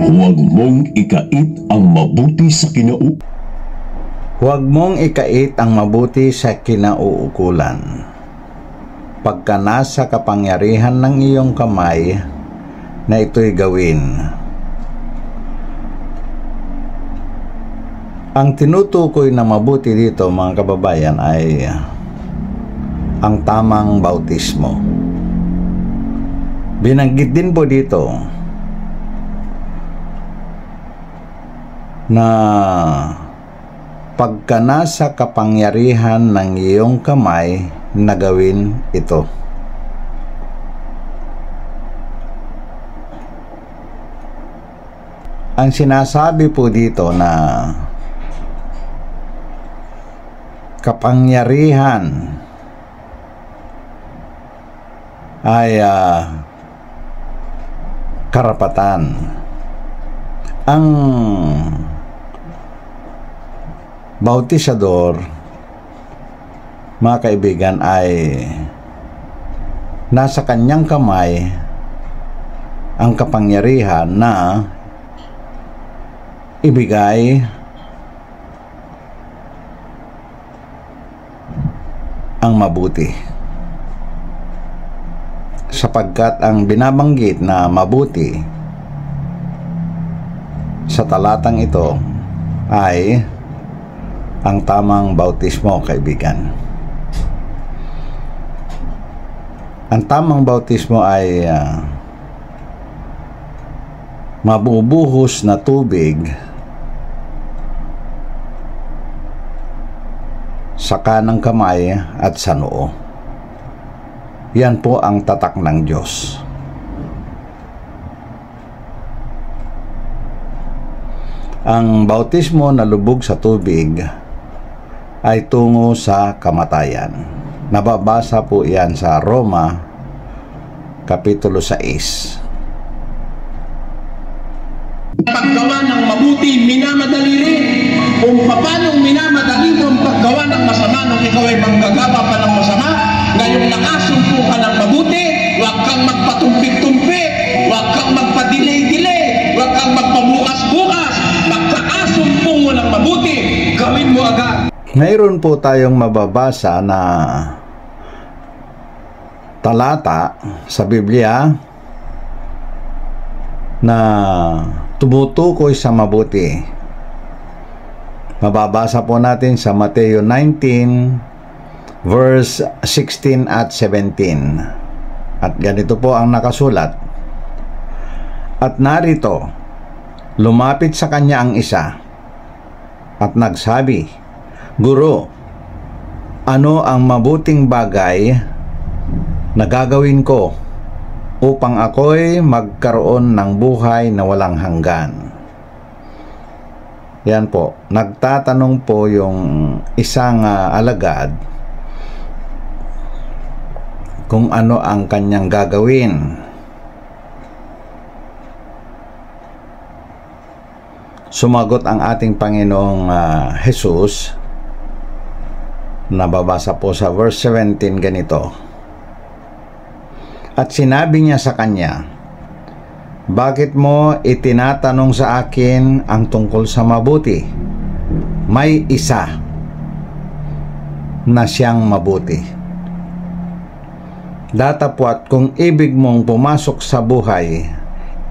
Huwag mong ikait ang mabuti sa Huwag mong ikait ang mabuti sa kinauukulan. Pagka nasa kapangyarihan ng iyong kamay na ito'y gawin. Ang tinutukoy na mabuti dito, mga kababayan, ay ang tamang bautismo. Binanggit din po dito na pagka nasa kapangyarihan ng iyong kamay na gawin ito. Ang sinasabi po dito na kapangyarihan ay karapatan. Ang bautisador, mga kaibigan, ay nasa kanyang kamay ang kapangyarihan na ibigay ang mabuti, sapagkat ang binabanggit na mabuti sa talatang ito ay ang tamang bautismo, kaibigan. Ang tamang bautismo ay mabubuhos na tubig sa kanang kamay at sa noo. Yan po ang tatak ng Diyos. Ang bautismo na lubog sa tubig ay tungo sa kamatayan. Nababasa po yan sa Roma Kapitulo 6. Paggawa ng mabuti, minamadali rin. Kung paano minamadali mo ang paggawa ng masama nung ikaw ay manggagawa pa ng masama, ngayong nakasumpo ka ng mabuti, huwag kang magpatumpik-tumpik, huwag kang magpa-delay-delay, huwag kang magpabukas-bukas. Pagkaasumpo mo ng mabuti, gawin mo agad. Mayroon po tayong mababasa na talata sa Biblia na tumutukoy sa mabuti. Mababasa po natin sa Mateo 19 verse 16 at 17. At ganito po ang nakasulat. At narito, lumapit sa kanya ang isa at nagsabi, Guro, ano ang mabuting bagay na gagawin ko upang ako'y magkaroon ng buhay na walang hanggan? Yan po, nagtatanong po yung isang alagad kung ano ang kanyang gagawin. Sumagot ang ating Panginoong Jesus, nababasa po sa verse 17 ganito. At sinabi niya sa kanya, bakit mo itinatanong sa akin ang tungkol sa mabuti? May isa na siyang mabuti. Datapwat kung ibig mong pumasok sa buhay,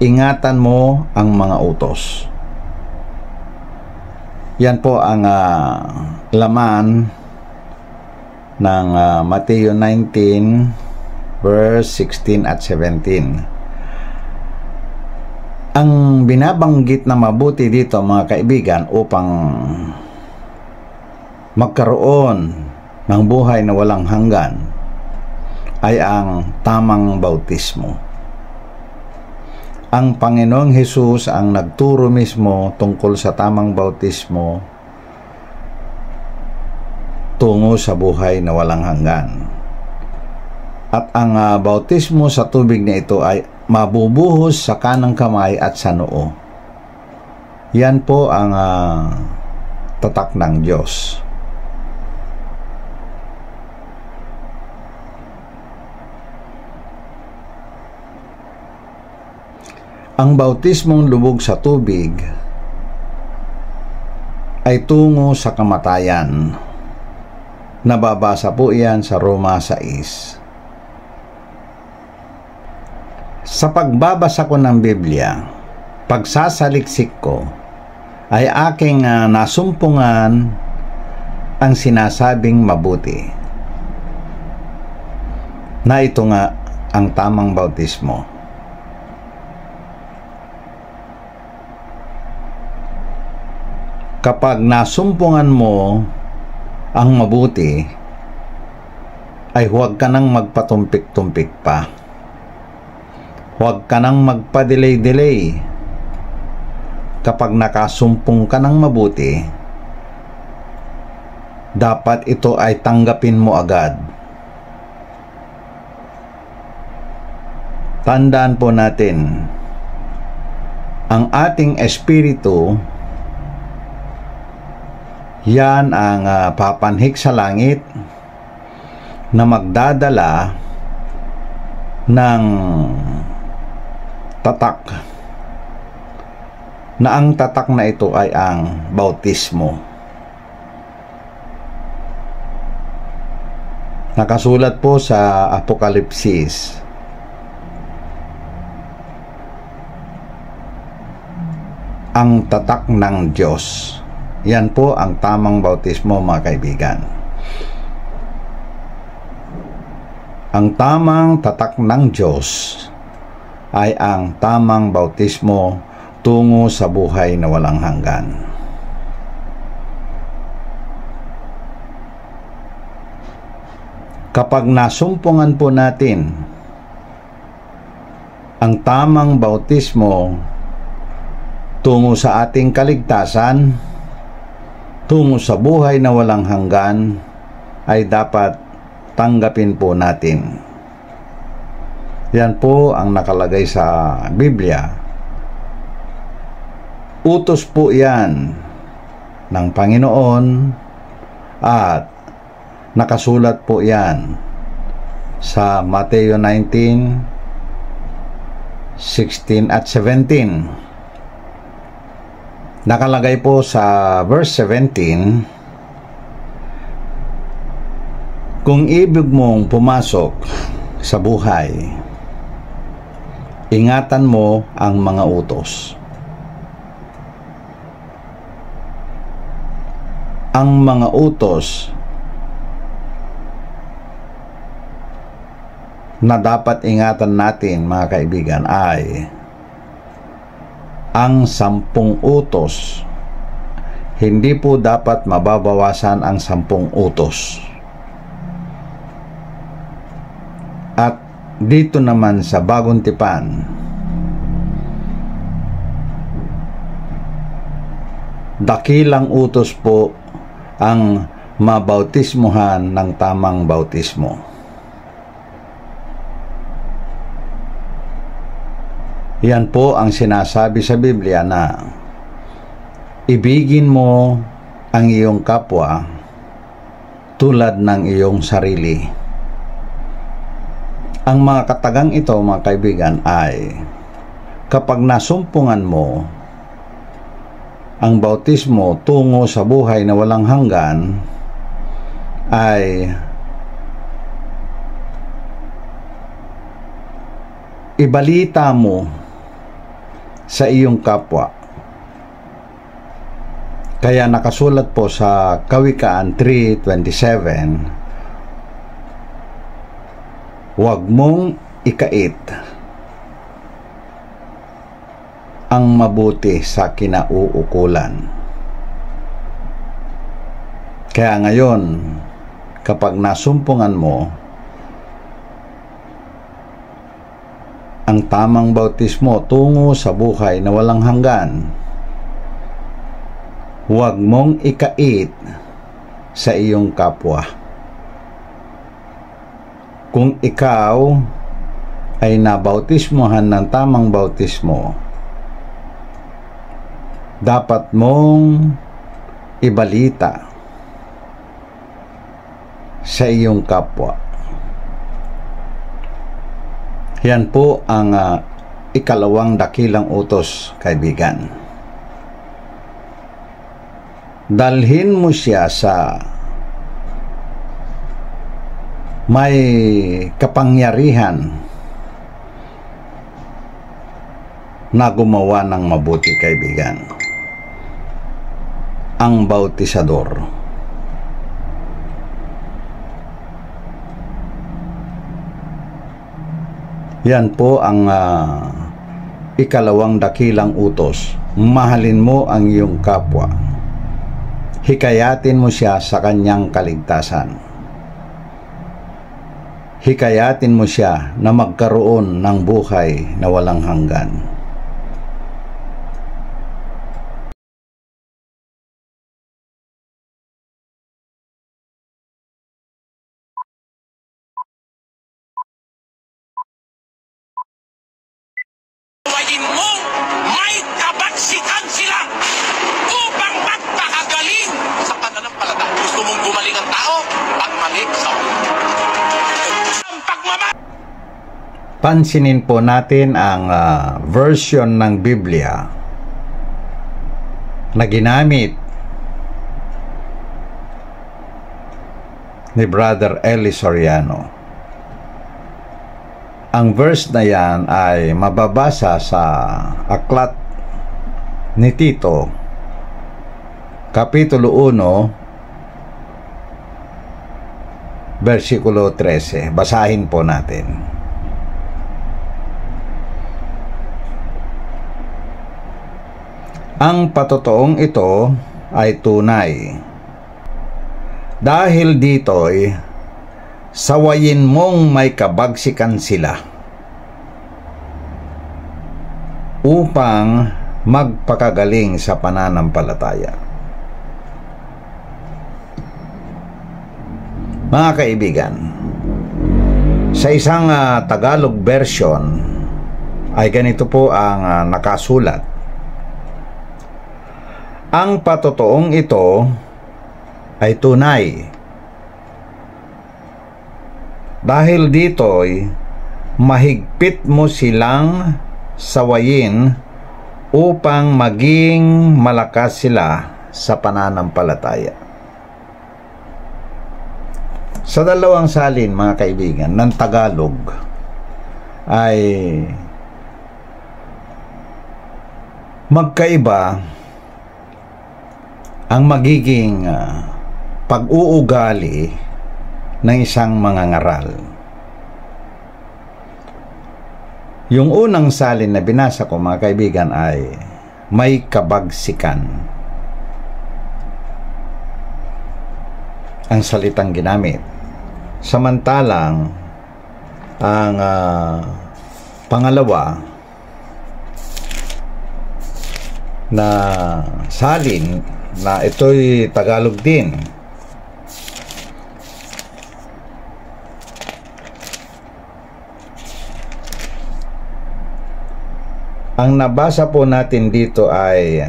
ingatan mo ang mga utos. Yan po ang laman ng Mateo 19 verse 16 at 17. Ang binabanggit na mabuti dito, mga kaibigan, upang magkaroon ng buhay na walang hanggan ay ang tamang bautismo. Ang Panginoong Hesus ang nagturo mismo tungkol sa tamang bautismo tungo sa buhay na walang hanggan. At ang bautismo sa tubig na ito ay mabubuhos sa kanang kamay at sa noo. Yan po ang tatak ng Diyos. Ang bautismong lubog sa tubig ay tungo sa kamatayan. Nababasa po yan sa Roma 6. Sa pagbabasa ko ng Biblia, pagsasaliksik ko, ay aking nasumpungan ang sinasabing mabuti, na ito nga ang tamang bautismo. Kapag nasumpungan mo ang mabuti, ay huwag ka nang magpatumpik-tumpik pa. Huwag ka nang magpa-delay-delay. Kapag nakasumpong ka ng mabuti, dapat ito ay tanggapin mo agad. Tandaan po natin, ang ating espiritu, yan ang papanhik sa langit na magdadala ng tatak, na ang tatak na ito ay ang bautismo. Nakasulat po sa Apokalipsis, ang tatak ng Diyos. Yan po ang tamang bautismo, mga kaibigan. Ang tamang tatak ng Diyos ay ang tamang bautismo tungo sa buhay na walang hanggan. Kapag nasumpungan po natin ang tamang bautismo tungo sa ating kaligtasan, tungo sa buhay na walang hanggan, ay dapat tanggapin po natin. Yan po ang nakalagay sa Biblia. Utos po yan ng Panginoon at nakasulat po yan sa Mateo 19:16 at 17. Nakalagay po sa verse 17, kung ibig mong pumasok sa buhay, ingatan mo ang mga utos. Ang mga utos na dapat ingatan natin, mga kaibigan, ay ang 10 utos. Hindi po dapat mababawasan ang 10 utos. At dito naman sa Bagong Tipan, dakilang utos po ang mabautismuhan ng tamang bautismo. Yan po ang sinasabi sa Biblia na ibigin mo ang iyong kapwa tulad ng iyong sarili. Ang mga katagang ito, mga kaibigan, ay kapag nasumpungan mo ang bautismo tungo sa buhay na walang hanggan, ay ibalita mo sa iyong kapwa. Kaya nakasulat po sa Kawikaan 3:27, huwag mong ikait ang mabuti sa kinauukulan. Kaya ngayon, kapag nasumpungan mo ang tamang bautismo tungo sa buhay na walang hanggan, huwag mong ikait sa iyong kapwa. Kung ikaw ay nabautismohan ng tamang bautismo, dapat mong ibalita sa iyong kapwa. Yan po ang ikalawang dakilang utos, kaibigan. Dalhin mo siya sa may kapangyarihan na gumawa ng mabuti, kaibigan. Ang bautisador. Yan po ang ikalawang dakilang utos. Mahalin mo ang iyong kapwa. Hikayatin mo siya sa kanyang kaligtasan. Hikayatin mo siya na magkaroon ng buhay na walang hanggan. Gawain mo, may kabagsikan sila upang magpakagaling sa pananampalataya. Gusto mong gumaling ang tao? Pagmalik sa Pansinin po natin ang version ng Biblia na ginamit ni Brother Eli Soriano. Ang verse na yan ay mababasa sa aklat ni Tito, Kapitulo 1, versikulo 13. Basahin po natin. Ang patotoong ito ay tunay. Dahil dito'y sawayin mong may kabagsikan sila upang magpakagaling sa pananampalataya. Mga kaibigan, sa isang Tagalog version ay ganito po ang nakasulat. Ang patotoong ito ay tunay. Dahil dito'y mahigpit mo silang sawayin upang maging malakas sila sa pananampalataya. Sa dalawang salin, mga kaibigan, ng Tagalog ay magkaiba ang magiging pag-uugali ng isang mangangaral. Yung unang salin na binasa ko, mga kaibigan, ay may kabagsikan. Ang salitang ginamit. Samantalang ang pangalawa na salin na ito'y Tagalog din, ang nabasa po natin dito ay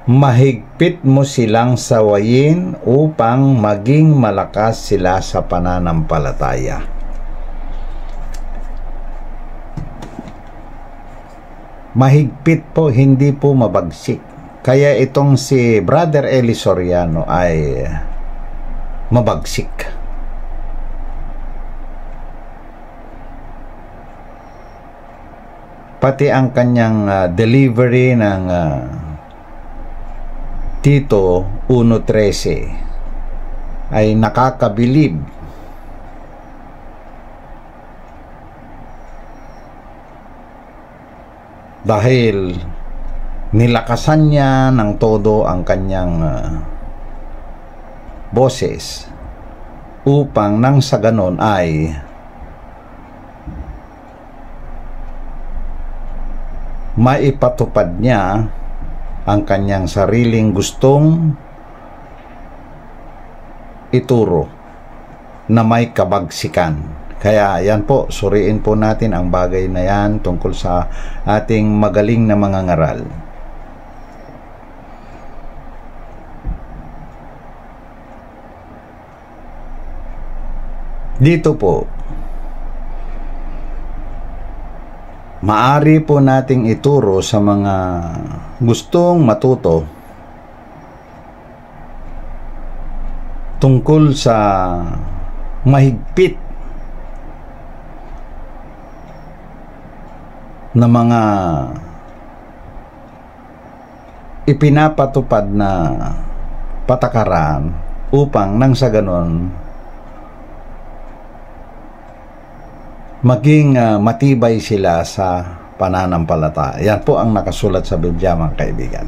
mahigpit mo silang sawayin upang maging malakas sila sa pananampalataya. Mahigpit po, hindi po mabagsik. Kaya itong si Brother Eli Soriano ay mabagsik. Pati ang kanyang delivery ng Tito 1:13 ay nakakabilib. Dahil nilakasan niya ng todo ang kanyang boses upang nang sa ganon ay maipatupad niya ang kanyang sariling gustong ituro na may kabagsikan. Kaya yan po, suriin po natin ang bagay na yan tungkol sa ating magaling na mga ngaral. Dito po, maari po nating ituro sa mga gustong matuto tungkol sa mahigpit na mga ipinapatupad na patakaran upang nang sa ganon maging matibay sila sa pananampalataya. Yan po ang nakasulat sa Biblia, mga kaibigan.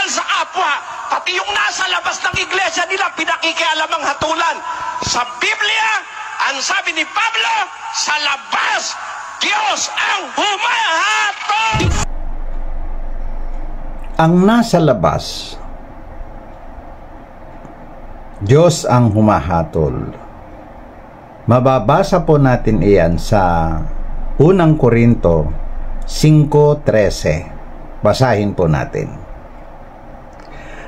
Sa kapwa, pati yung nasa labas ng iglesia nila, pinakikialam ang hatulan. Sa Biblia, ang sabi ni Pablo, sa labas, Diyos ang humahatol. Ang nasa labas, Diyos ang humahatol. Mababasa po natin iyan sa unang Korinto 5:13. Basahin po natin.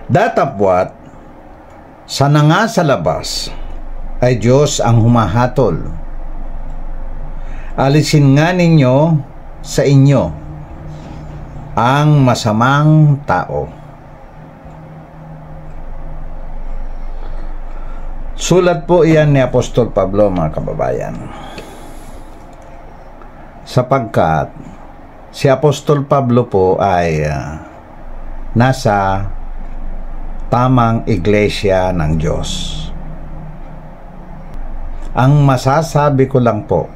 Datapwat, sa nga sa labas ay Diyos ang humahatol. Alisin nga ninyo sa inyo ang masamang tao. Sulat po iyan ni Apostol Pablo, mga kababayan. Sapagkat si Apostol Pablo po ay nasa tamang iglesia ng Diyos. Ang masasabi ko lang po,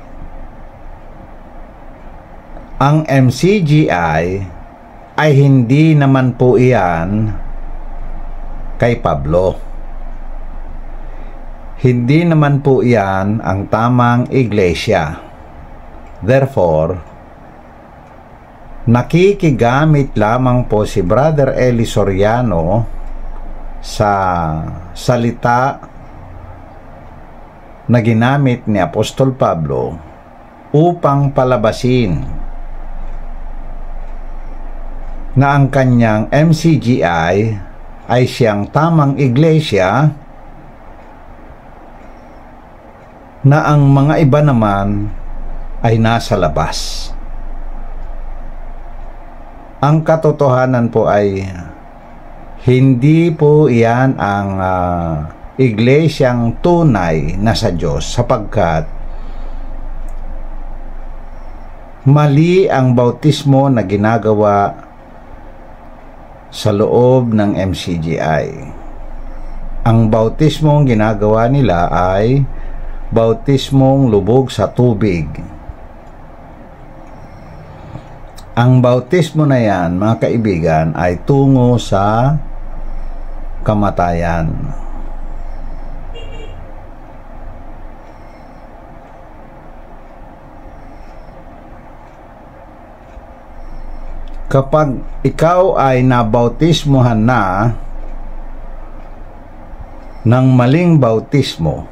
ang MCGI ay hindi naman po iyan kay Pablo. Hindi naman po iyan ang tamang iglesia. Therefore, nakikigamit lamang po si Brother Eli Soriano sa salita na ginamit ni Apostol Pablo upang palabasin na ang kanyang MCGI ay siyang tamang iglesia, na ang mga iba naman ay nasa labas. Ang katotohanan po ay hindi po iyan ang iglesyang tunay na sa Diyos, sapagkat mali ang bautismo na ginagawa sa loob ng MCGI. Ang bautismong ginagawa nila ay bautismong lubog sa tubig. Ang bautismo na yan, mga kaibigan, ay tungo sa kamatayan. Kapag ikaw ay nabautismohan na ng maling bautismo,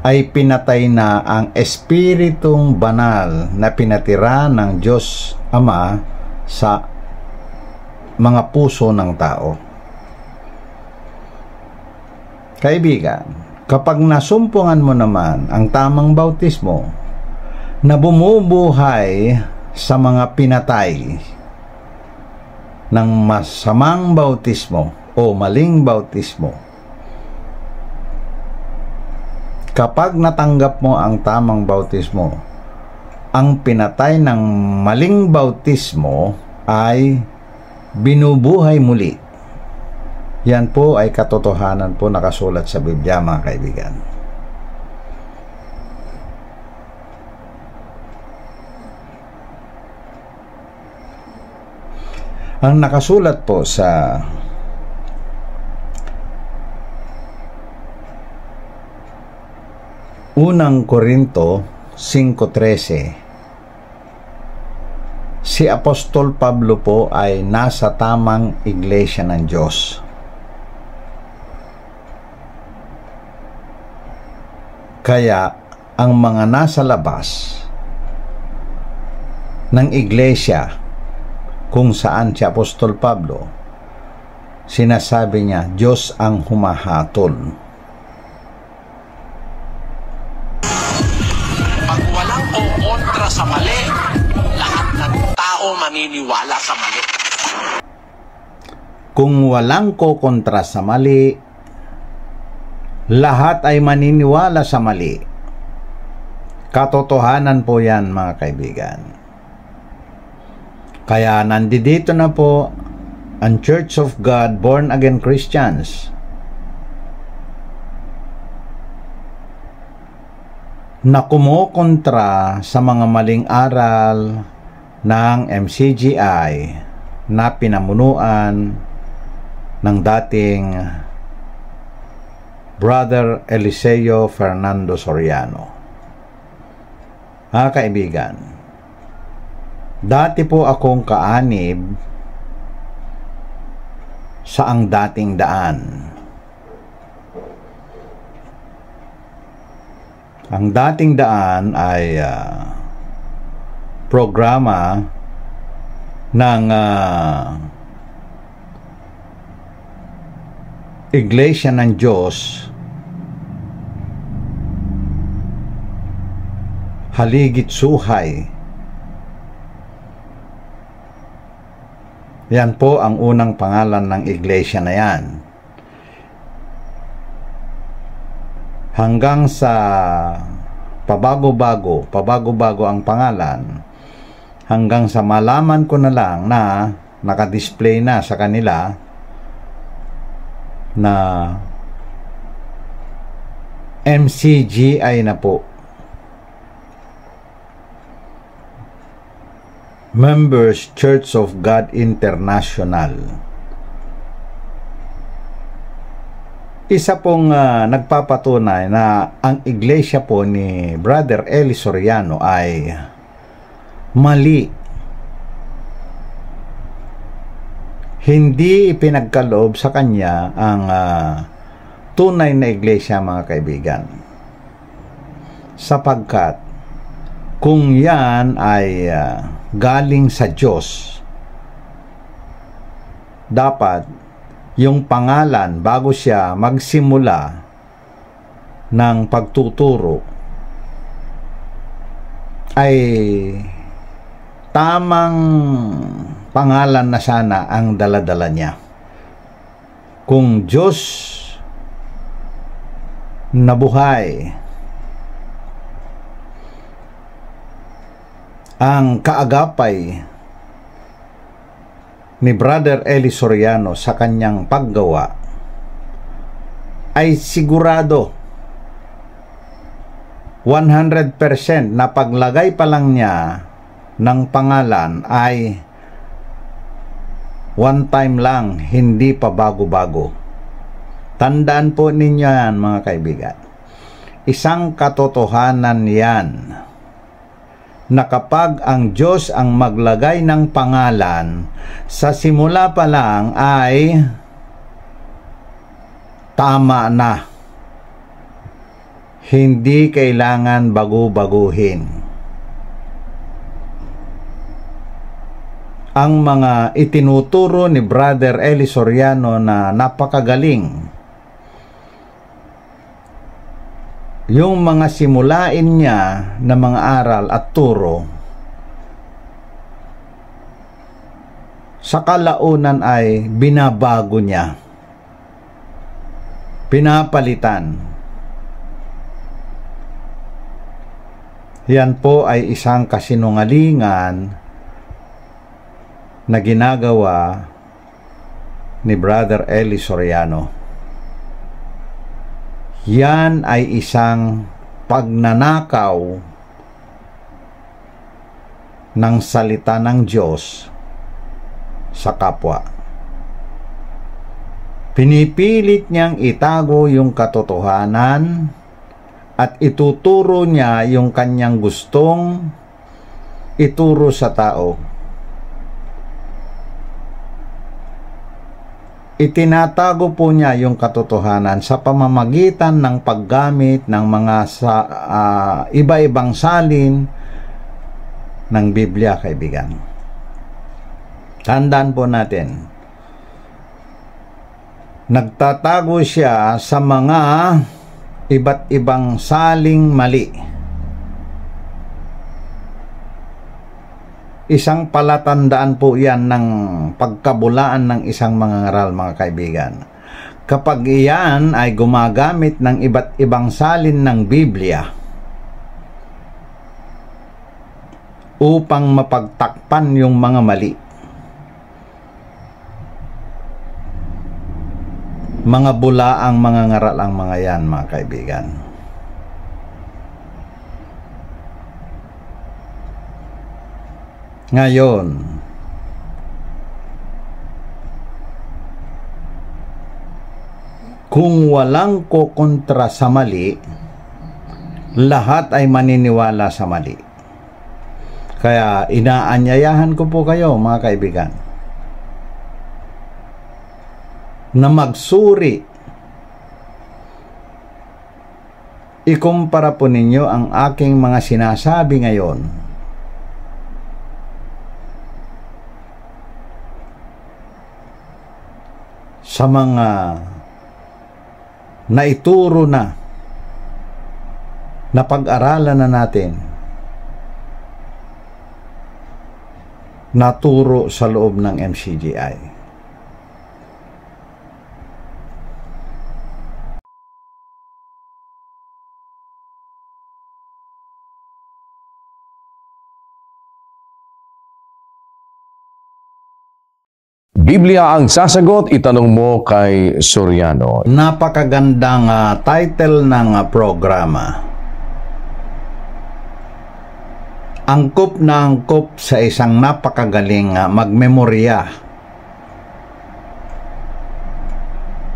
ay pinatay na ang espiritong banal na pinatira ng Diyos Ama sa mga puso ng tao. Kaibigan, kapag nasumpungan mo naman ang tamang bautismo na bumubuhay sa mga pinatay ng masamang bautismo o maling bautismo, kapag natanggap mo ang tamang bautismo, ang pinatay ng maling bautismo ay binubuhay muli. Yan po ay katotohanan po nakasulat sa Biblia, mga kaibigan. Ang nakasulat po sa unang Korinto 5:13, si Apostol Pablo po ay nasa tamang iglesia ng Diyos. Kaya ang mga nasa labas ng iglesia kung saan si Apostol Pablo sinasabi niya, Diyos ang humahatol. Pag walang kontra sa mali, lahat ng tao maniniwala sa mali. Kung walang kokontra sa mali, lahat ay maniniwala sa mali. Katotohanan po yan, mga kaibigan. Kaya nandito na po ang Church of God Born Again Christians na kumukontra sa mga maling aral ng MCGI na pinamunuan ng dating Brother Eliseo Fernando Soriano. Kaibigan, dati po akong kaanib sa ang dating daan. Ang dating daan ay programa ng Iglesia ng Diyos, Haligit Suhay. Yan po ang unang pangalan ng iglesia na yan. Hanggang sa pabago-bago ang pangalan, hanggang sa malaman ko na lang na nakadisplay na sa kanila na MCGI na po. Members Church of God International. Isa pong nagpapatunay na ang iglesia po ni Brother Eli Soriano ay mali. Hindi ipinagkaloob sa kanya ang tunay na iglesia, mga kaibigan. Sapagkat kung yan ay galing sa Diyos, dapat yung pangalan bago siya magsimula ng pagtuturo ay tamang pangalan na sana ang daladala niya. Kung Diyos na buhay ang kaagapay ni Brother Eli Soriano sa kanyang paggawa, ay sigurado 100% na paglagay pa lang niya ng pangalan ay one time lang, hindi pa bago-bago. Tandaan po ninyo yan, mga kaibigan. Isang katotohanan yan na kapag ang Diyos ang maglagay ng pangalan, sa simula pa lang ay tama na. Hindi kailangan bagu-baguhin. Ang mga itinuturo ni Brother Eli Soriano na napakagaling, yung mga simulain niya na mga aral at turo, sa kalaunan ay binabago niya, pinapalitan. Yan po ay isang kasinungalingan na ginagawa ni Brother Eli Soriano. Yan ay isang pagnanakaw ng salita ng Diyos sa kapwa. Pinipilit niyang itago yung katotohanan at ituturo niya yung kanyang gustong ituro sa tao. Itinatago po niya yung katotohanan sa pamamagitan ng paggamit ng mga iba-ibang salin ng Biblia, kaibigan. Tandaan po natin, nagtatago siya sa mga iba't ibang saling mali. Isang palatandaan po yan ng pagkabulaan ng isang mangangaral, mga kaibigan. Kapag iyan ay gumagamit ng iba't ibang salin ng Biblia upang mapagtakpan yung mga mali, mga bulaang mangangaral ang mga yan, mga kaibigan. Ngayon, kung walang kukontra sa mali, lahat ay maniniwala sa mali. Kaya inaanyayahan ko po kayo, mga kaibigan, na magsuri. Ikumpara po ninyo ang aking mga sinasabi ngayon sa mga naituro na pag-aralan na natin, naturo sa loob ng MCGI. Biblia ang sasagot, itanong mo kay Soriano. Napakagandang title ng programa. Angkop na angkop sa isang napakagaling magmemorya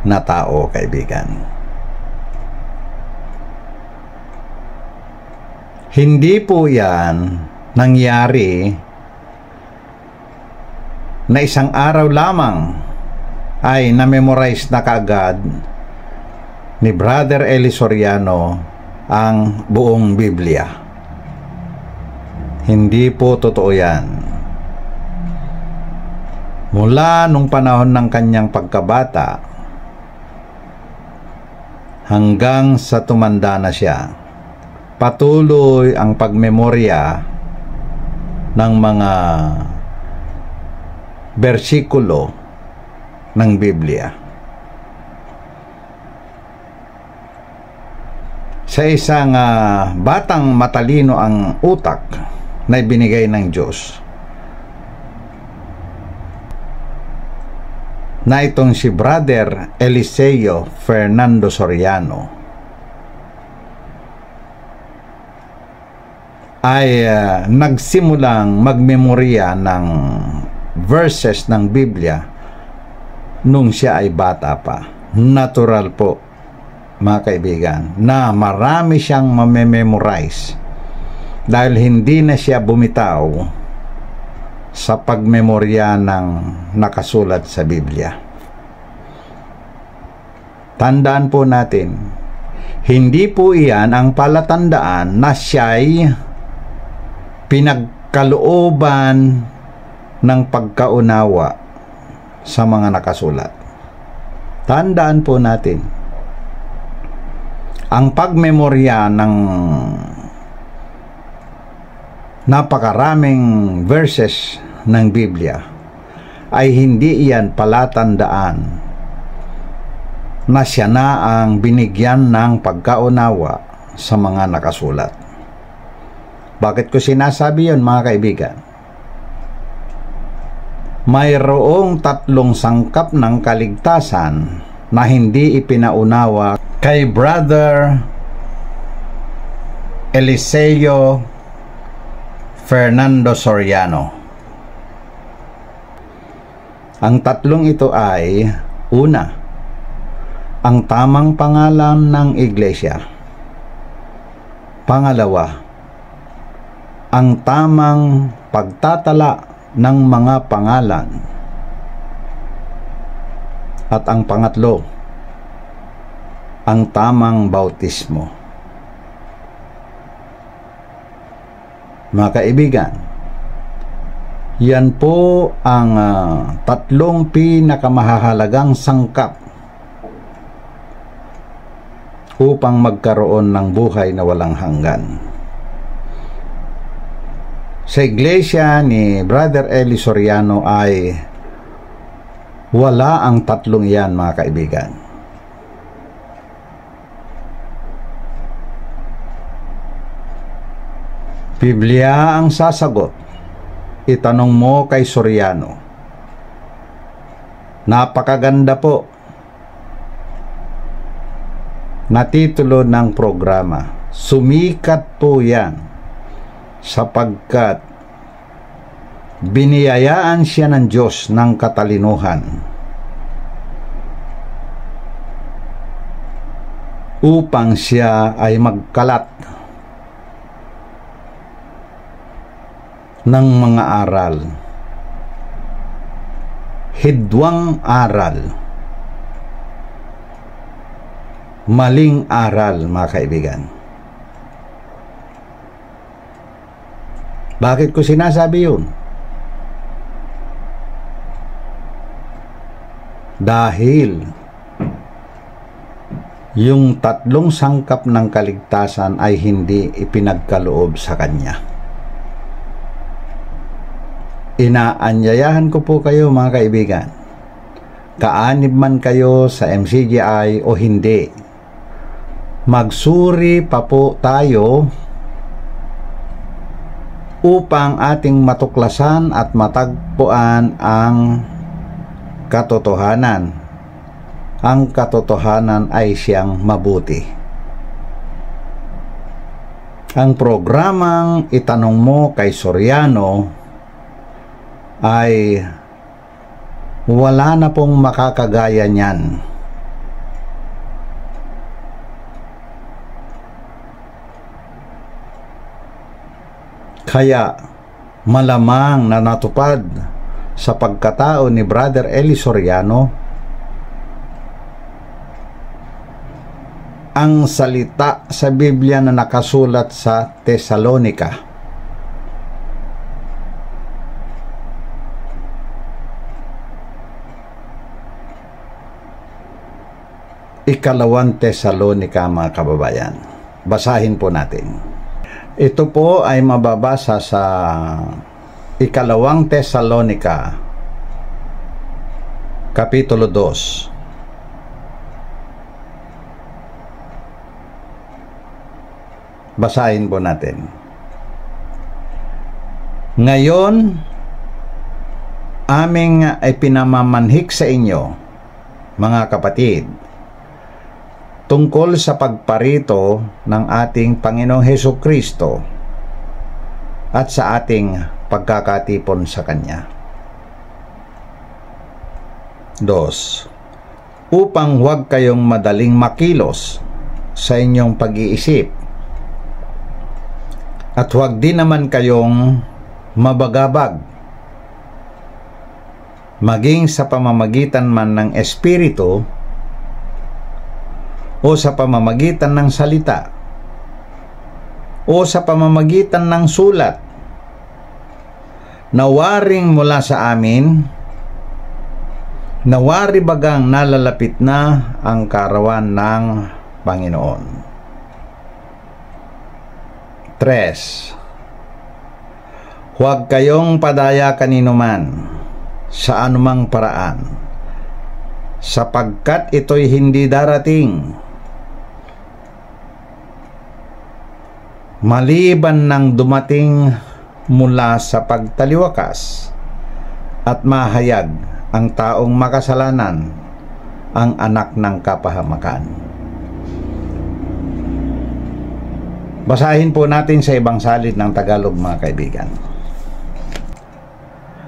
na tao, kaibigan. Hindi po yan nangyari na isang araw lamang ay na-memorize na kaagad ni Brother Eli Soriano ang buong Biblia. Hindi po totoo yan. Mula nung panahon ng kanyang pagkabata hanggang sa tumanda na siya, patuloy ang pagmemorya ng mga bersikulo ng Biblia. Sa isang batang matalino ang utak na ibinigay ng Diyos, na itong si Brother Eliseo Fernando Soriano, ay nagsimulang magmemorya ng verses ng Biblia nung siya ay bata pa. Natural po, mga kaibigan, na marami siyang mamememorize dahil hindi na siya bumitaw sa pagmemorya ng nakasulat sa Biblia. Tandaan po natin, hindi po iyan ang palatandaan na siya'y pinagkalooban ng pagkaunawa sa mga nakasulat. Tandaan po natin, ang pagmemorya ng napakaraming verses ng Biblia ay hindi iyan palatandaan na siya na ang binigyan ng pagkaunawa sa mga nakasulat. Bakit ko sinasabi yun, mga kaibigan? Mayroong 3 sangkap ng kaligtasan na hindi ipinaunawa kay Brother Eliseo Fernando Soriano. Ang 3 ito ay, una, ang tamang pangalan ng iglesia. Pangalawa, ang tamang pagtatala ng mga pangalan. At ang pangatlo, ang tamang bautismo. Mga kaibigan, Yan po ang tatlong pinakamahalagang sangkap upang magkaroon ng buhay na walang hanggan. Sa iglesia ni Brother Eli Soriano ay wala ang tatlong yan, mga kaibigan. Biblia ang sasagot. Itanong mo kay Soriano. Napakaganda po na titulo ng programa. Sumikat po yan sapagkat biniyayaan siya ng Diyos ng katalinuhan upang siya ay magkalat ng mga aral, hidwang aral, maling aral, mga kaibigan. Bakit ko sinasabi yun? Dahil yung tatlong sangkap ng kaligtasan ay hindi ipinagkaloob sa kanya. Inaanyayahan ko po kayo, mga kaibigan, kaanib man kayo sa MCGI o hindi, magsuri pa po tayo upang ating matuklasan at matagpuan ang katotohanan. Ang katotohanan ay siyang mabuti. Ang programang Itanong Mo kay Soriano ay wala na pong makakagaya niyan. Kaya malamang na natupad sa pagkatao ni Brother Eli Soriano ang salita sa Biblia na nakasulat sa Tesalonika. Ikalawang Tesalonika, mga kababayan. Basahin po natin. Ito po ay mababasa sa Ikalawang Tesalonika, Kapitulo 2. Basahin po natin. Ngayon, aming ay pinamamanhik sa inyo, mga kapatid, tungkol sa pagparito ng ating Panginoong Hesukristo at sa ating pagkakatipon sa Kanya. 2. Upang huwag kayong madaling makilos sa inyong pag-iisip at huwag din naman kayong mabagabag, maging sa pamamagitan man ng Espiritu o sa pamamagitan ng salita o sa pamamagitan ng sulat, nawaring mula sa amin, nawari bagang nalalapit na ang karawan ng Panginoon. 3. Huwag kayong padaya kaninuman sa anumang paraan, sapagkat ito'y hindi darating maliban ng dumating mula sa pagtaliwakas at mahayag ang taong makasalanan, ang anak ng kapahamakan. Basahin po natin sa ibang salin ng Tagalog, mga kaibigan.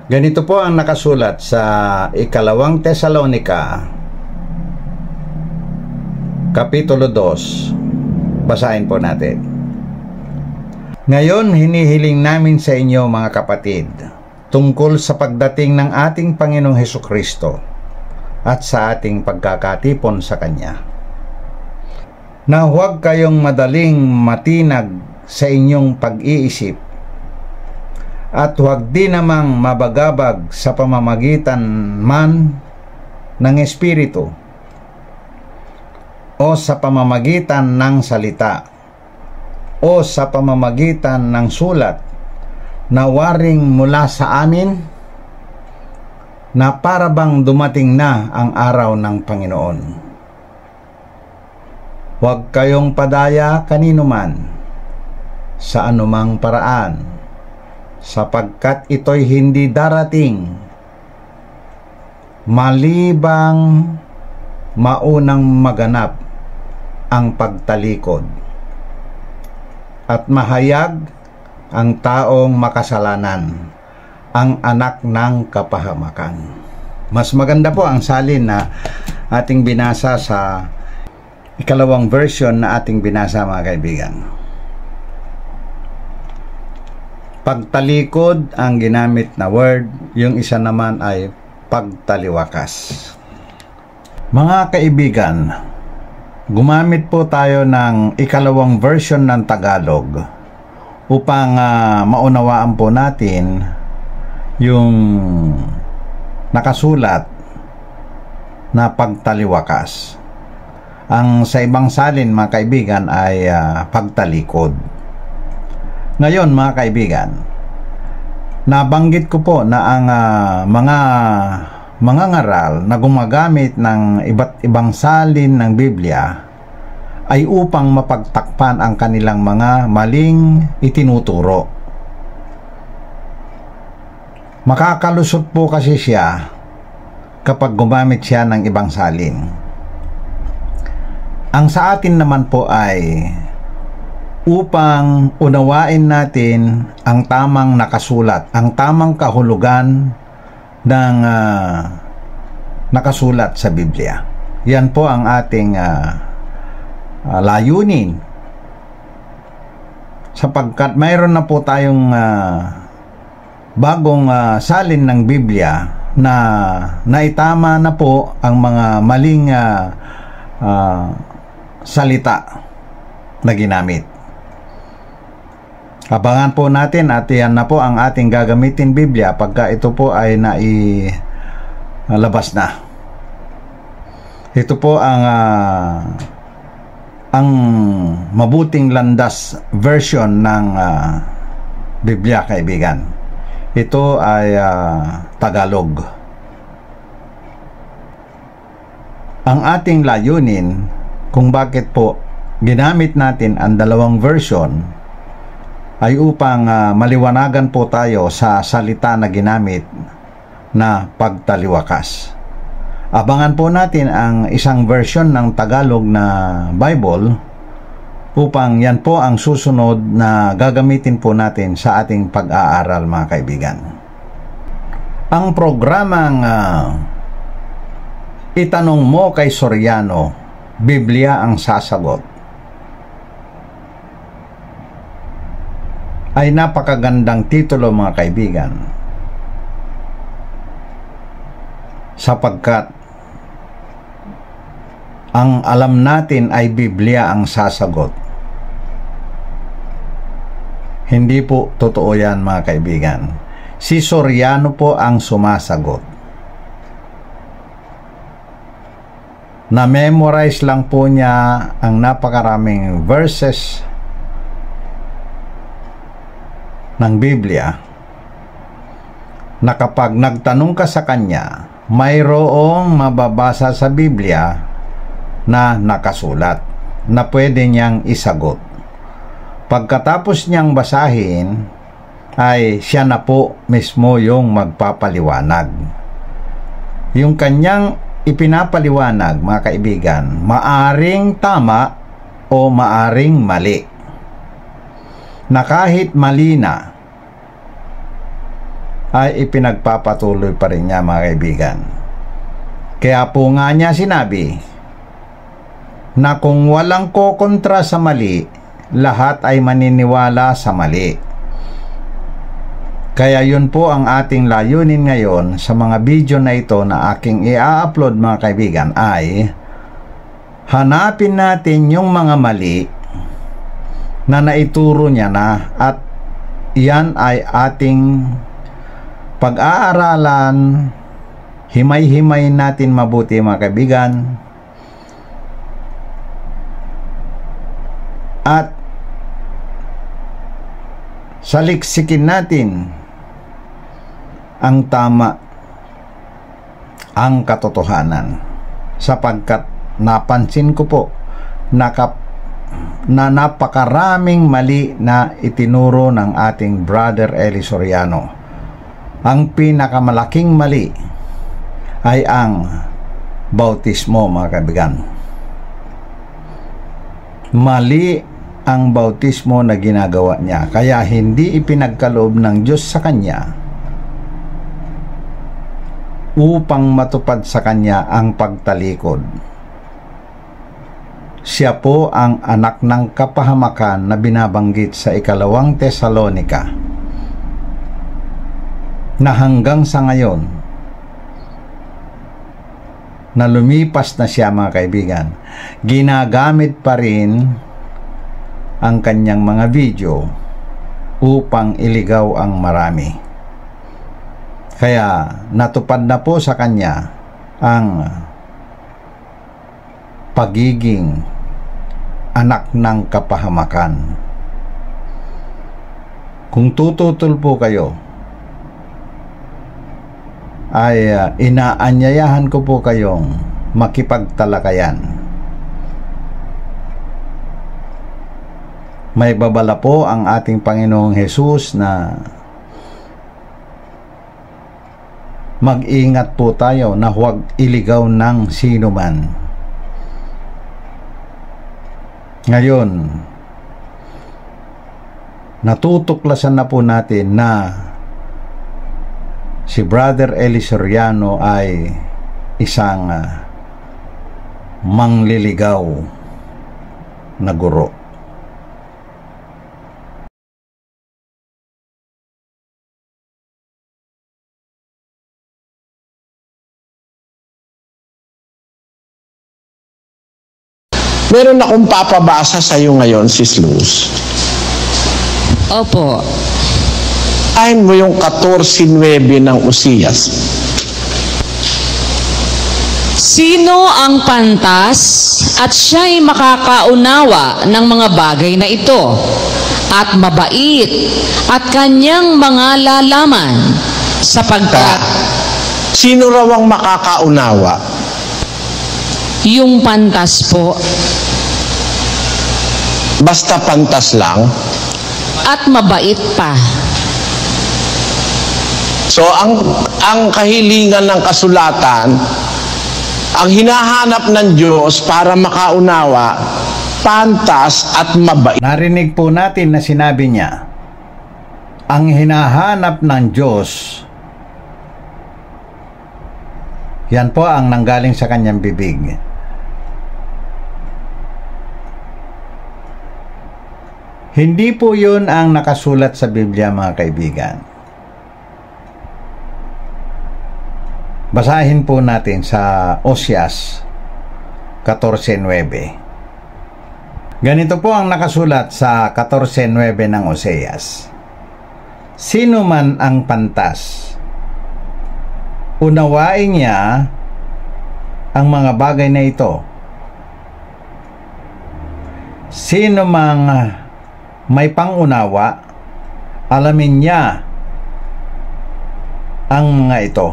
Ganito po ang nakasulat sa Ikalawang Tesalonika, Kapitulo 2. Basahin po natin. Ngayon, hinihiling namin sa inyo, mga kapatid, tungkol sa pagdating ng ating Panginoong Hesukristo at sa ating pagkakatipon sa Kanya, na huwag kayong madaling matinag sa inyong pag-iisip at huwag din namang mabagabag sa pamamagitan man ng Espiritu o sa pamamagitan ng salita o sa pamamagitan ng sulat na waring mula sa amin, na para bang dumating na ang araw ng Panginoon. Huwag kayong padaya kanino man sa anumang paraan, sapagkat ito'y hindi darating malibang maunang maganap ang pagtalikod at mahayag ang taong makasalanan, ang anak ng kapahamakan. Mas maganda po ang salin na ating binasa sa ikalawang version na ating binasa, mga kaibigan. Pagtalikod ang ginamit na word, yung isa naman ay pagtaliwakas. Mga kaibigan, gumamit po tayo ng ikalawang version ng Tagalog upang maunawaan po natin yung nakasulat na pagtaliwakas. Ang sa ibang salin, mga kaibigan, ay pagtalikod. Ngayon, mga kaibigan, nabanggit ko po na ang mga ngaral na gumagamit ng iba't ibang salin ng Biblia ay upang mapagtakpan ang kanilang mga maling itinuturo. Makakalusot po kasi siya kapag gumamit siya ng ibang salin. Ang sa atin naman po ay upang unawain natin ang tamang nakasulat, ang tamang kahulugan ng nakasulat sa Biblia. Yan po ang ating layunin, sapagkat mayroon na po tayong bagong salin ng Biblia na naitama na po ang mga maling salita na ginamit. Abangan po natin at yan na po ang ating gagamitin Biblia pagka ito po ay nailabas na. Ito po ang mabuting landas version ng Biblia, kaibigan. Ito ay Tagalog. Ang ating layunin kung bakit po ginamit natin ang dalawang version ay upang maliwanagan po tayo sa salita na ginamit na pagtaliwakas. Abangan po natin ang isang version ng Tagalog na Bible upang yan po ang susunod na gagamitin po natin sa ating pag-aaral, mga kaibigan. Ang programang Itanong Mo kay Soriano, Biblia ang Sasagot, ay napakagandang titulo, mga kaibigan, sapagkat ang alam natin ay Biblia ang sasagot. Hindi po totoo yan, mga kaibigan. Si Soriano po ang sumasagot. Na-memorize lang po niya ang napakaraming verses ng Biblia na kapag nagtanong ka sa kanya, mayroong mababasa sa Biblia na nakasulat na pwede niyang isagot. Pagkatapos niyang basahin, ay siya na po mismo yung magpapaliwanag. Yung kanyang ipinapaliwanag, mga kaibigan, maaring tama o maaring mali. Na kahit mali na, ay ipinagpapatuloy pa rin niya, mga kaibigan. Kaya po nga niya sinabi na kung walang kokontra sa mali, lahat ay maniniwala sa mali. Kaya yun po ang ating layunin ngayon sa mga video na ito na aking i-upload, mga kaibigan, ay hanapin natin yung mga mali na naituro niya na at iyan ay ating pag-aaralan, himay-himay natin mabuti mga kaibigan, at saliksikin natin ang tama, ang katotohanan, sapagkat napansin ko po na napakaraming mali na itinuro ng ating Brother Eli Soriano. Ang pinakamalaking mali ay ang bautismo mga kaibigan. Mali ang bautismo na ginagawa niya, kaya hindi ipinagkaloob ng Diyos sa kanya upang matupad sa kanya ang pagtalikod. Siya po ang anak ng kapahamakan na binabanggit sa 2 Tesalonica, na hanggang sa ngayon na lumipas na siya mga kaibigan, ginagamit pa rin ang kanyang mga video upang iligaw ang marami. Kaya natupad na po sa kanya ang pagiging anak ng kapahamakan. Kung tututol po kayo, ay inaanyayahan ko po kayong makipagtalakayan. May babala po ang ating Panginoong Hesus na mag-ingat po tayo na huwag iligaw ng sino man. Ngayon, natutuklasan na po natin na si Brother Eli Soriano ay isang mangliligaw na guro. Meron akong papabasa sa iyo ngayon, Sis Luz. Opo. Ayon mo yung 14:9 ng Usias. Sino ang pantas at siya'y makakaunawa ng mga bagay na ito, at mabait at kanyang mga lalaman, sapagkat Sino raw ang makakaunawa? yung pantas po Basta pantas lang? at mabait pa. So ang kahilingan ng kasulatan, ang hinahanap ng Diyos para makaunawa, pantas at mabait. Narinig po natin na sinabi niya, ang hinahanap ng Diyos, yan po ang nanggaling sa kanyang bibig. Hindi po yun ang nakasulat sa Biblia mga kaibigan. Basahin po natin sa Oseas 14:9. Ganito po ang nakasulat sa 14:9 ng Oseas. Sino man ang pantas, unawain niya ang mga bagay na ito. Sino mang may pangunawa, alamin niya ang mga ito.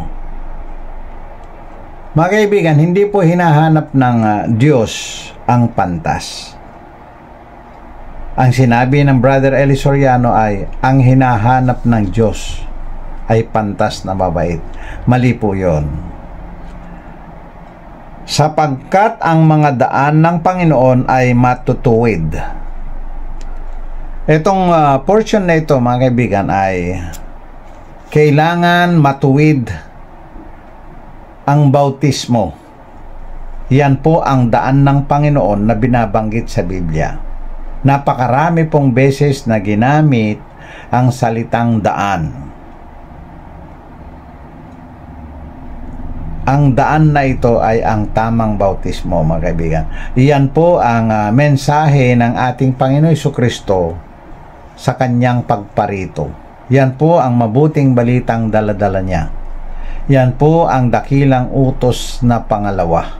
Mga kaibigan, hindi po hinahanap ng Diyos ang pantas. Ang sinabi ng Brother Eli Soriano ay, ang hinahanap ng Diyos ay pantas na mabait. Mali po yun. Sapagkat ang mga daan ng Panginoon ay matutuwid. Itong portion na ito mga kaibigan ay kailangan matuwid ang bautismo. Yan po ang daan ng Panginoon na binabanggit sa Biblia. Napakarami pong beses na ginamit ang salitang daan. Ang daan na ito ay ang tamang bautismo mga kaibigan. Iyan po ang mensahe ng ating Panginoon Jesucristo sa kanyang pagparito. Yan po ang mabuting balitang daladala niya. Yan po ang dakilang utos na pangalawa.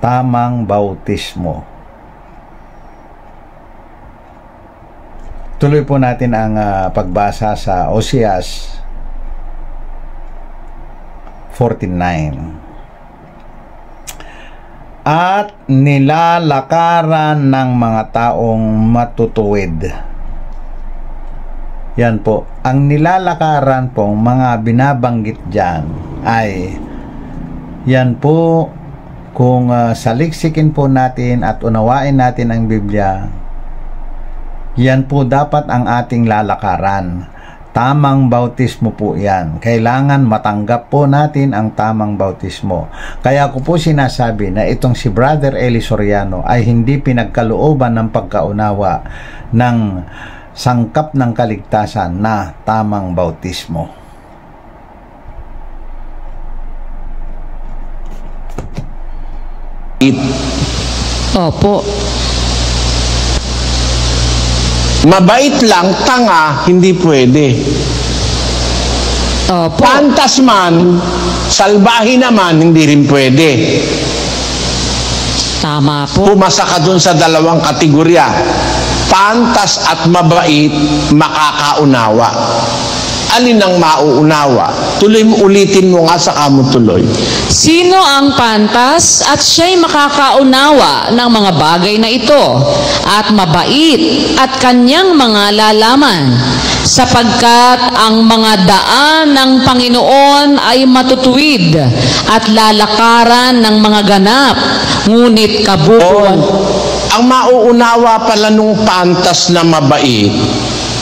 Tamang bautismo. Tuloy po natin ang pagbasa sa Oseas 49. At nilalakaran ng mga taong matutuwid. Yan po. Ang nilalakaran pong mga binabanggit dyan ay yan po kung saliksikin po natin at unawain natin ang Biblia, yan po dapat ang ating lalakaran. Tamang bautismo po yan. Kailangan matanggap po natin ang tamang bautismo. Kaya ko po sinasabi na itong si Brother Eli Soriano ay hindi pinagkalooban ng pagkaunawa ng sangkap ng kaligtasan na tamang bautismo. Opo. Mabait lang, tanga, hindi pwede. Opo. Pantas man, salbahe naman, hindi rin pwede. Tama po. Pumasa ka dun sa dalawang kategorya. Pantas at mabait, makakaunawa. Alin ang mauunawa? Tuloy mo, ulitin mo nga sa kamo tuloy. Sino ang pantas at siya'y makakaunawa ng mga bagay na ito at mabait at kanyang mga lalaman, sapagkat ang mga daan ng Panginoon ay matutuwid at lalakaran ng mga ganap, ngunit kabuuan. Ang mauunawa pala nung pantas na mabait,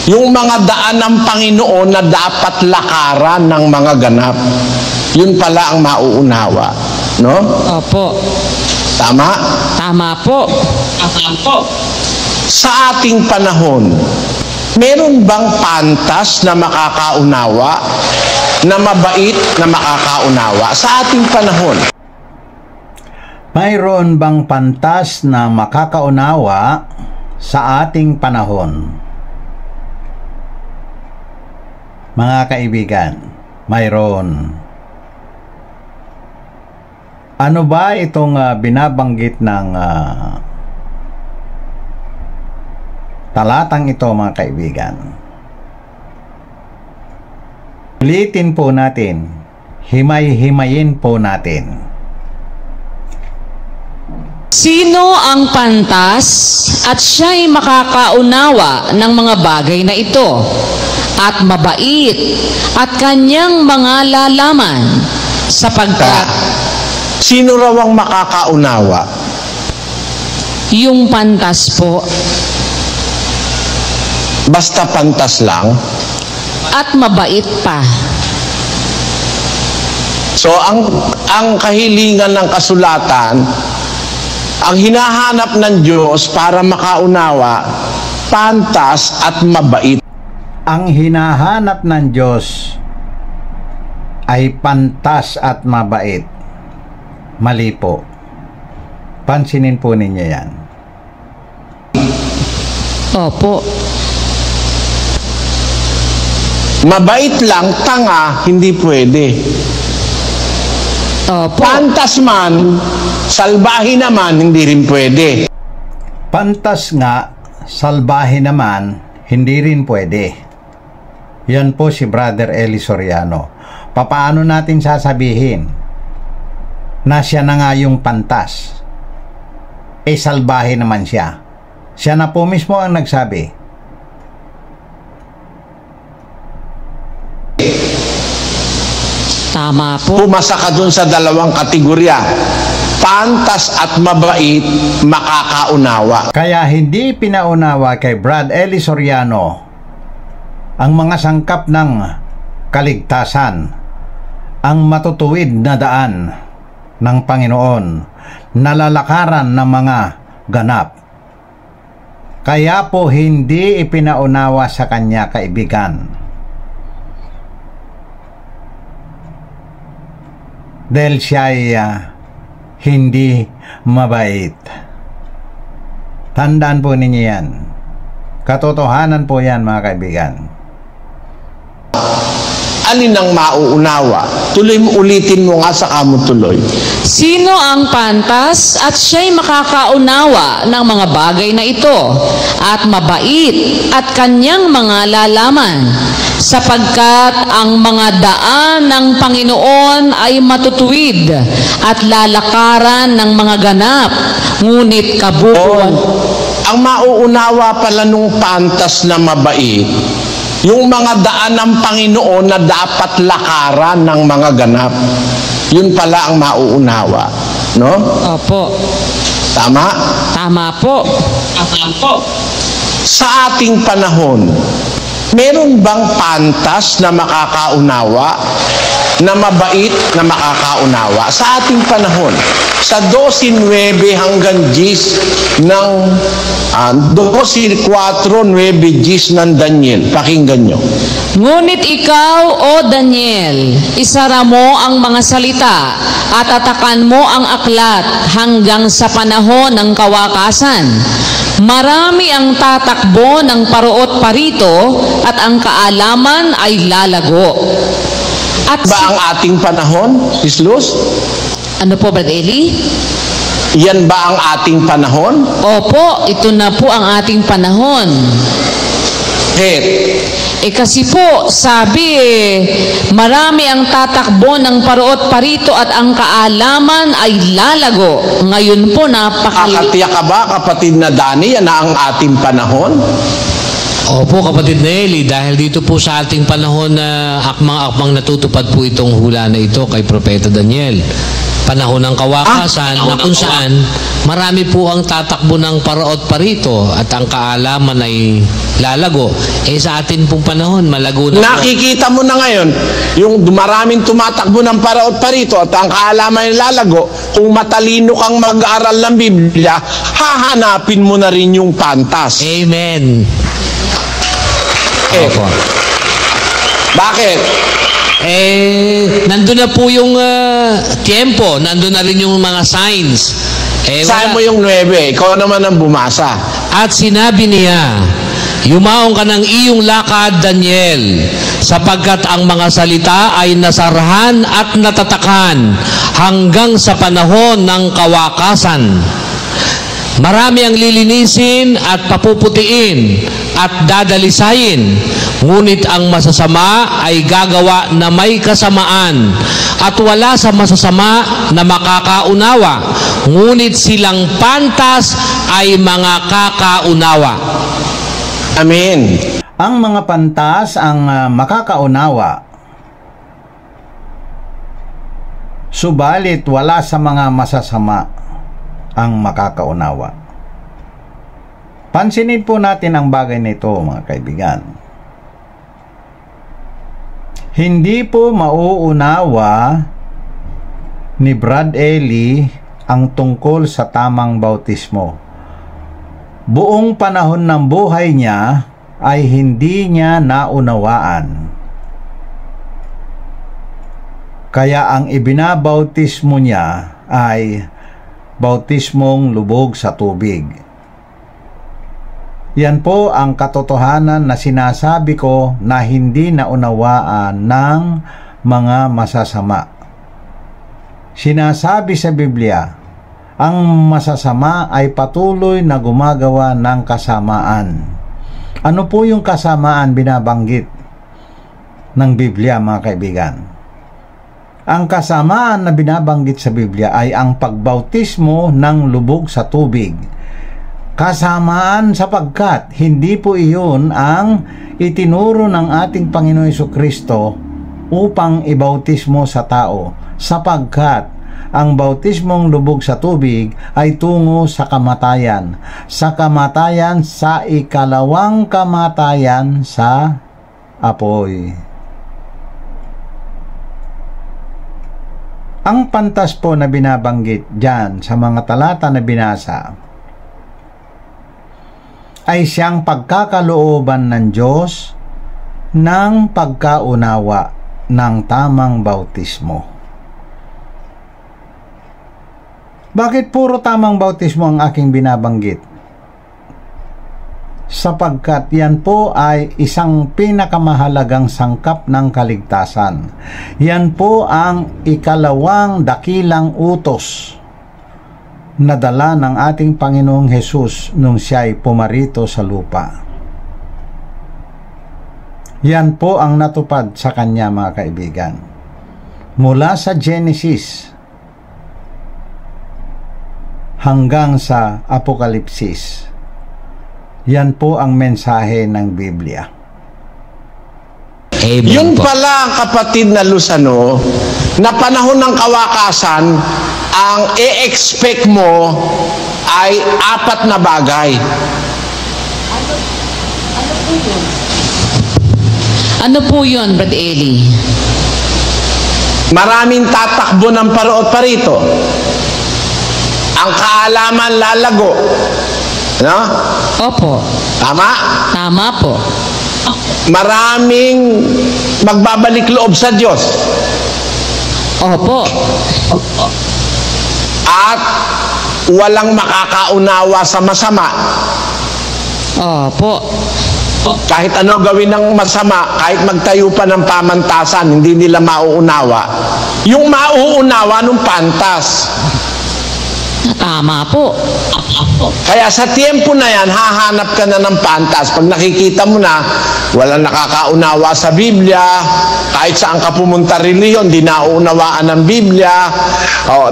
yung mga daan ng Panginoon na dapat lakaran ng mga ganap. Yun pala ang mauunawa. No? Opo. Tama? Tama po. Tama po. Sa ating panahon, meron bang pantas na makakaunawa, na mabait na makakaunawa? Sa ating panahon. Mayroon bang pantas na makakaunawa sa ating panahon? Mga kaibigan, mayroon. Ano ba itong binabanggit ng talatang ito, mga kaibigan? Ulitin po natin, himay-himayin po natin. Sino ang pantas at siya'y makakaunawa ng mga bagay na ito at mabait at kanyang mga lalaman, sapagkat sino raw ang makakaunawa? yung pantas po Basta pantas lang? at mabait pa. So ang kahilingan ng kasulatan, ang hinahanap ng Diyos para makaunawa, pantas at mabait. Ang hinahanap ng Diyos ay pantas at mabait. Mali po. Pansinin po ninyo yan. Opo. Mabait lang, tanga, hindi pwede. Opo. Pantas man, salbahe naman, hindi rin pwede. Pantas nga, salbahe naman, hindi rin pwede. Yan po si Brother Eli Soriano. Papaano natin sasabihin na siya na nga yung pantas? Salbahe naman siya. Siya na po mismo ang nagsabi. Tama po. Pumasa ka dun sa dalawang kategorya. Pantas at mabait, makakaunawa. Kaya hindi pinaunawa kay Brad Eli Soriano ang mga sangkap ng kaligtasan, ang matutuwid na daan ng Panginoon, nalalakaran ng mga ganap. Kaya po hindi ipinaunawa sa kanya, kaibigan. Dahil siya ay hindi mabait. Tandaan po ninyo yan. Katotohanan po yan, mga kaibigan. Alin ang mauunawa? Tuloy mo, ulitin mo nga sa kamo tuloy. Sino ang pantas at siya'y makakaunawa ng mga bagay na ito at mabait at kanyang mga lalaman, sapagkat ang mga daan ng Panginoon ay matutuwid at lalakaran ng mga ganap, ngunit kabukuan. Ang mauunawa pala nung pantas na mabait, yung mga daan ng Panginoon na dapat lakaran ng mga ganap. Yun pala ang mauunawa. No? Opo. Tama? Tama po. Tama po. Sa ating panahon, meron bang pantas na makakaunawa, na mabait na makakaunawa? Sa ating panahon, sa 12:9 hanggang 10 ng 12:4-9 ng Daniel. Pakinggan nyo. Ngunit ikaw, O Daniel, isara mo ang mga salita at atakan mo ang aklat hanggang sa panahon ng kawakasan. Marami ang tatakbo ng paroot parito at ang kaalaman ay lalago. At Ba ang ating panahon, Sis Luz? ano po, Brad Eli? Yan ba ang ating panahon? Opo, ito na po ang ating panahon. Kasi po, sabi marami ang tatakbo ng paroot parito at ang kaalaman ay lalago. Ngayon po, Kakatiyak ka ba, kapatid na Dani, yan na ang ating panahon? Opo, kapatid Nelly, dahil dito po sa ating panahon na akmang-akmang natutupad po itong hula na ito kay Propeta Daniel. Panahon ng kawakasan na kung saan marami po ang tatakbo ng paraot parito at ang kaalaman ay lalago. Sa atin pong panahon, malago na Nakikita mo na ngayon, yung maraming tumatakbo ng paraot parito at ang kaalaman ay lalago. Kung matalino kang mag-aaral ng Biblia, hahanapin mo na rin yung pantas. Amen. Opo. Bakit? Nandun na po yung tiempo, nandun na rin yung mga signs. Saan mo yung 9? Ikaw naman ang bumasa. At sinabi niya, yumaong ka ng iyong lakad, Daniel, sapagkat ang mga salita ay nasarhan at natatakan hanggang sa panahon ng kawakasan. Marami ang lilinisin at papuputiin at dadalisayin, ngunit ang masasama ay gagawa na may kasamaan, at wala sa masasama na makakaunawa, ngunit silang pantas ay mga kakaunawa. Amen. Ang mga pantas ang makakaunawa, subalit wala sa mga masasama ang makakaunawa. Pansinin po natin ang bagay nito, mga kaibigan. Hindi po mauunawa ni Brad Eli ang tungkol sa tamang bautismo. Buong panahon ng buhay niya ay hindi niya naunawaan. Kaya ang ibinabautismo niya ay bautismong lubog sa tubig. Yan po ang katotohanan na sinasabi ko na hindi naunawaan ng mga masasama. Sinasabi sa Biblia, ang masasama ay patuloy na gumagawa ng kasamaan. Ano po yung kasamaan binabanggit ng Biblia, mga kaibigan? Ang kasamaan na binabanggit sa Biblia ay ang pagbautismo ng lubog sa tubig. Kasamaan sapagkat hindi po iyon ang itinuro ng ating Panginoon Jesucristo upang ibautismo sa tao, sapagkat ang bautismong lubog sa tubig ay tungo sa kamatayan. Sa kamatayan, sa ikalawang kamatayan sa apoy. Ang pantas po na binabanggit dyan sa mga talata na binasa ay siyang pagkakalooban ng Diyos ng pagkaunawa ng tamang bautismo. Bakit puro tamang bautismo ang aking binabanggit? sapagkat yan po ay isang pinakamahalagang sangkap ng kaligtasan. Yan po ang ikalawang dakilang utos na dala ng ating Panginoong Hesus nung siya'y pumarito sa lupa. Yan po ang natupad sa kanya, mga kaibigan. Mula sa Genesis hanggang sa Apokalipsis, yan po ang mensahe ng Biblia. Amen Yun po. pala, kapatid na Lusano, na panahon ng kawakasan, ang i-expect mo ay 4 na bagay. Ano po yun, Brad Eli? Maraming tatakbo ng parot parito. Ang kaalaman lalago. No? Opo. Tama? Tama po. Maraming magbabalik loob sa Diyos. Opo. At walang makakaunawa sa masama. Opo. Kahit ano gawin ng masama, kahit magtayo pa ng pamantasan, hindi nila mauunawa. Yung mauunawa nung pantas. Tama po. Kaya sa tiempo na yan, hahanap ka na ng pantas. Pag nakikita mo na, walang nakakaunawa sa Biblia, kahit saan ka pumunta reliyon, di nauunawaan ng Biblia.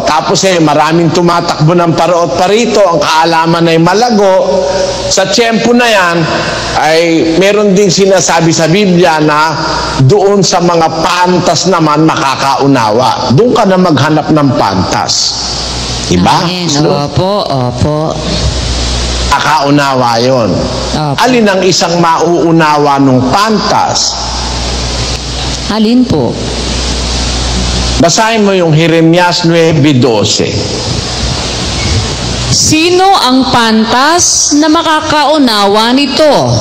Tapos maraming tumatakbo ng parot parito, ang kaalaman ay malago. Sa tiempo na yan, ay meron ding sinasabi sa Biblia na doon sa mga pantas naman makakaunawa. Doon ka na maghanap ng pantas. Diba? Amen. Opo, opo. Nakaunawa yun. Opo. Alin ang isang mauunawa ng pantas? Alin po? Basahin mo yung Jeremias 9:12. Sino ang pantas na makakaunawa nito?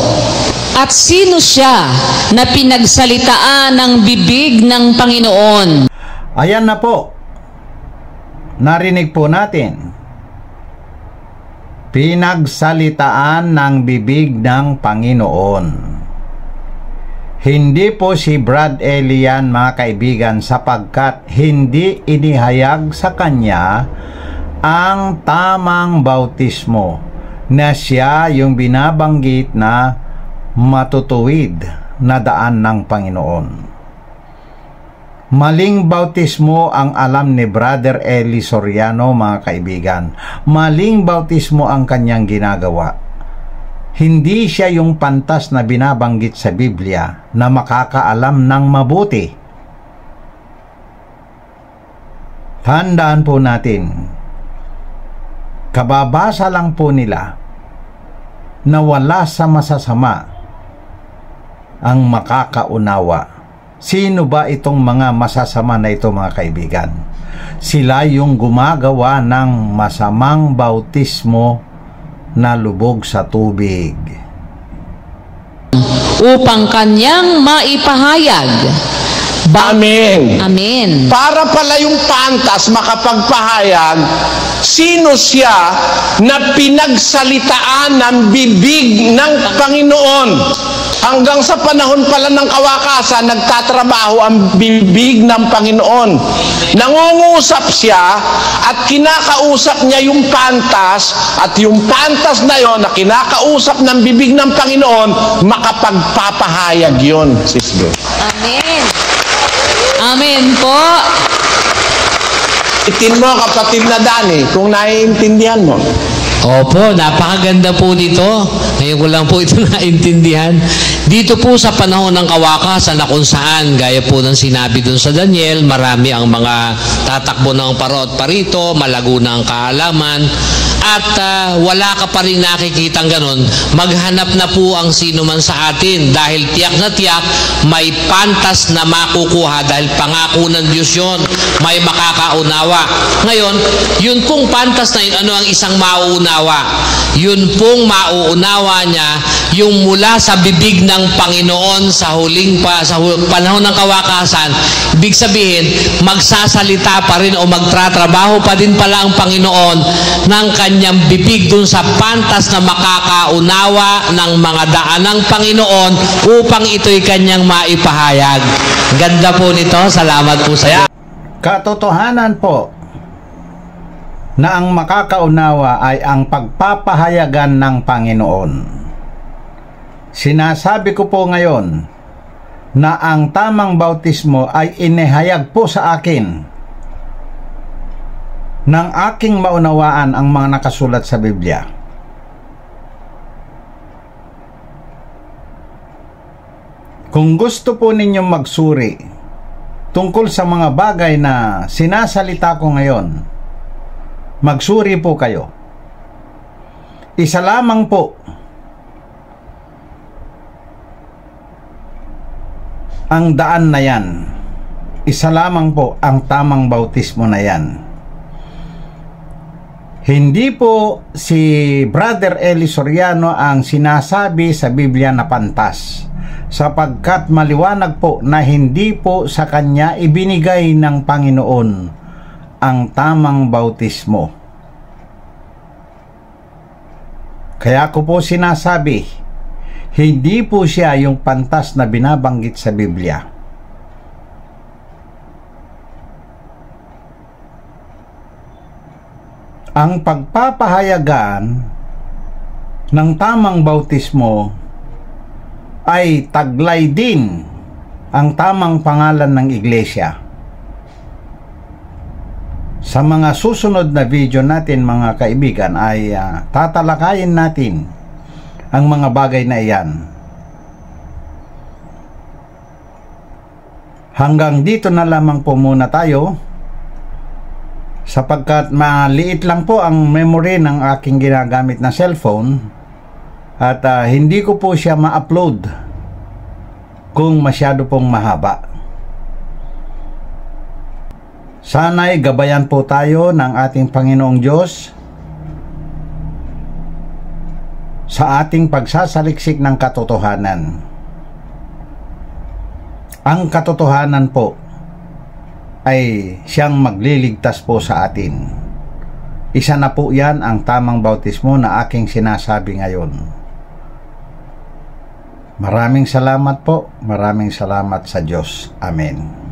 At sino siya na pinagsalitaan ng bibig ng Panginoon? Ayan na po. Narinig po natin. Pinagsalitaan ng bibig ng Panginoon. Hindi po si Brad Eli yan, mga kaibigan, sapagkat hindi inihayag sa kanya ang tamang bautismo na siya yung binabanggit na matutuwid na daan ng Panginoon. Maling bautismo ang alam ni Brother Eli Soriano, mga kaibigan. Maling bautismo ang kanyang ginagawa. Hindi siya yung pantas na binabanggit sa Biblia na makakaalam ng mabuti. Tandaan po natin, kababasa lang po nila na wala sa masasama ang makakaunawa. Sino ba itong mga masasama na ito, mga kaibigan? Sila yung gumagawa ng masamang bautismo na lubog sa tubig. Upang kanyang maipahayag. Amen. Amen. Para pala yung pantas makapagpahayag, sino siya na pinagsalitaan ng bibig ng Panginoon? Hanggang sa panahon pala ng kawakasan, nagtatrabaho ang bibig ng Panginoon. Nangungusap siya at kinakausap niya yung pantas, at yung pantas na yon na kinakausap ng bibig ng Panginoon, makapagpapahayag yon. Sister. Amen. Amen po. Itin mo, kapatid na Dani, kung naiintindihan mo. Opo, napakaganda po dito. Ngayon ko lang po ito naintindihan. Dito po sa panahon ng kawakasan na kung saan, gaya po ng sinabi dun sa Daniel, marami ang mga tatakbo ng parot parito, malago na ang kaalaman, at wala ka pa rin nakikitang ganun, maghanap na po ang sino man sa atin, dahil tiyak na tiyak may pantas na makukuha, dahil pangako ng Diyos yun, may makakaunawa. Ngayon, yun pong pantas na yun, ano ang isang mauunawa? yun pong mauunawa niya yung mula sa bibig ng Panginoon sa panahon ng kawakasan. Ibig sabihin, magsasalita pa rin o magtratrabaho pa din pala ang Panginoon ng kanyang bibig dun sa pantas na makakaunawa ng mga daan ng Panginoon upang ito'y kanyang maipahayag. Ganda po nito. Salamat po sa iyo. Katotohanan po na ang makakaunawa ay ang pagpapahayagan ng Panginoon. Sinasabi ko po ngayon na ang tamang bautismo ay inihayag po sa akin ng aking maunawaan ang mga nakasulat sa Biblia. Kung gusto po ninyong magsuri tungkol sa mga bagay na sinasalita ko ngayon, magsuri po kayo. Isa lamang po ang daan na yan. Isa lamang po ang tamang bautismo na yan. Hindi po si Brother Eli Soriano ang sinasabi sa Biblia na pantas, sapagkat maliwanag po na hindi po sa kanya ibinigay ng Panginoon ang tamang bautismo. Kaya ko po sinasabi, hindi po siya yung pantas na binabanggit sa Biblia. Ang pagpapahayagan ng tamang bautismo ay taglay din ang tamang pangalan ng iglesia. Sa mga susunod na video natin, mga kaibigan, ay tatalakayin natin ang mga bagay na iyan. Hanggang dito na lamang po muna tayo, sapagkat maliit lang po ang memory ng aking ginagamit na cellphone at hindi ko po siya ma-upload kung masyado pong mahaba. Sana'y gabayan po tayo ng ating Panginoong Diyos sa ating pagsasaliksik ng katotohanan. Ang katotohanan po ay siyang magliligtas po sa atin. Isa na po yan ang tamang bautismo na aking sinasabi ngayon. Maraming salamat po. Maraming salamat sa Diyos. Amen.